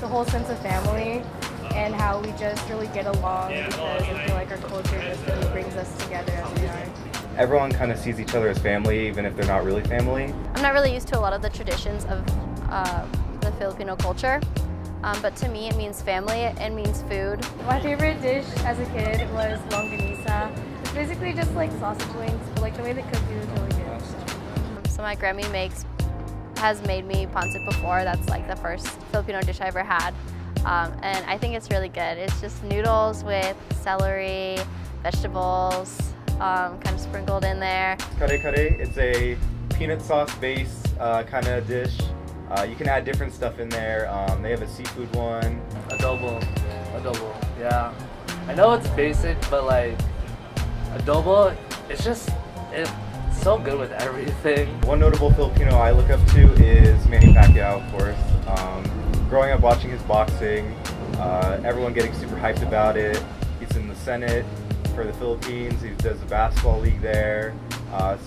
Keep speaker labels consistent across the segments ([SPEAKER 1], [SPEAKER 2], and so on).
[SPEAKER 1] the whole sense of family and how we just really get along because I feel like our culture just really brings us together as we are.
[SPEAKER 2] Everyone kind of sees each other as family, even if they're not really family.
[SPEAKER 3] I'm not really used to a lot of the traditions of the Filipino culture, but to me it means family, it means food.
[SPEAKER 1] My favorite dish as a kid was longanisa. It's basically just like sausage links, but like the way they cook it is really good.
[SPEAKER 3] So my Grammy has made me pancit before. That's like the first Filipino dish I ever had. And I think it's really good. It's just noodles with celery, vegetables, kind of sprinkled in there.
[SPEAKER 2] Kare kare, it's a peanut sauce based kind of dish. You can add different stuff in there. They have a seafood one.
[SPEAKER 4] Adobo, yeah. I know it's basic, but like adobo, it's so good with everything.
[SPEAKER 2] One notable Filipino I look up to is Manny Pacquiao, of course. Growing up watching his boxing, everyone getting super hyped about it. He's in the Senate for the Philippines. He does the basketball league there.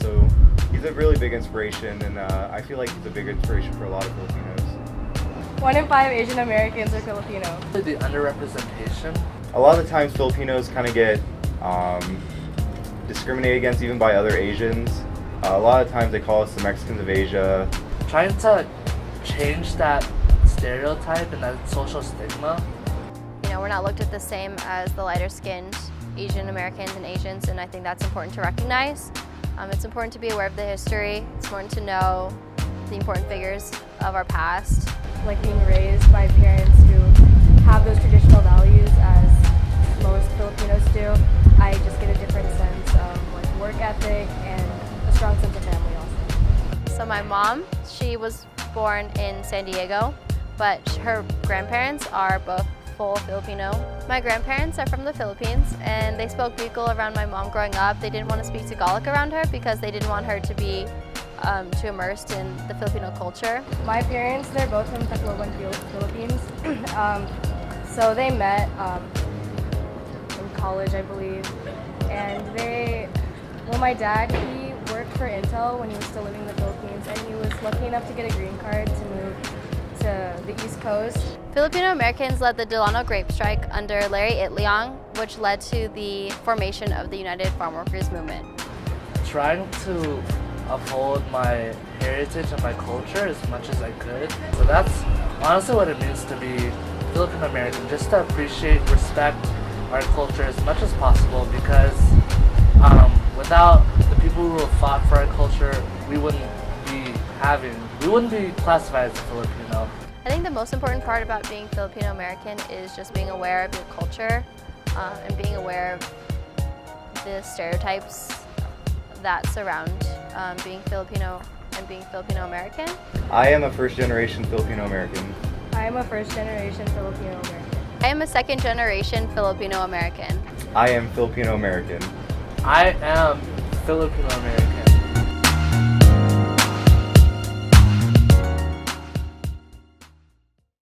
[SPEAKER 2] So he's a really big inspiration, and I feel like he's a big inspiration for a lot of Filipinos.
[SPEAKER 1] 1 in 5 Asian Americans are Filipino.
[SPEAKER 4] The underrepresentation.
[SPEAKER 2] A lot of the times Filipinos kind of get discriminated against even by other Asians. A lot of times they call us the Mexicans of Asia.
[SPEAKER 4] Trying to change that stereotype and that social stigma.
[SPEAKER 3] You know, we're not looked at the same as the lighter skinned Asian Americans and Asians, and I think that's important to recognize. It's important to be aware of the history. It's important to know the important figures of our past.
[SPEAKER 1] Like being raised by parents who have those traditional values as most Filipinos do, I just get a different sense of like work ethic and a strong sense of family also.
[SPEAKER 3] So my mom, she was born in San Diego, but her grandparents are both full Filipino. My grandparents are from the Philippines, and they spoke Bicol around my mom growing up. They didn't want to speak Tagalog around her because they didn't want her to be too immersed in the Filipino culture.
[SPEAKER 1] My parents, they're both from Tacloban, Philippines. So they met in college, I believe. And my dad, he worked for Intel when he was still living in the Philippines, and he was lucky enough to get a green card to move to the East Coast.
[SPEAKER 3] Filipino Americans led the Delano Grape Strike under Larry Itliong, which led to the formation of the United Farm Workers Movement.
[SPEAKER 4] Trying to uphold my heritage and my culture as much as I could. So that's honestly what it means to be Filipino American, just to appreciate, respect our culture as much as possible, because without the people who have fought for our culture, we wouldn't be classified as a Filipino.
[SPEAKER 3] I think the most important part about being Filipino American is just being aware of your culture and being aware of the stereotypes that surround being Filipino and being Filipino American.
[SPEAKER 2] I am a first-generation Filipino American.
[SPEAKER 1] I am a first-generation Filipino American.
[SPEAKER 3] I am a second-generation Filipino American.
[SPEAKER 2] I am Filipino American.
[SPEAKER 4] I am Filipino American.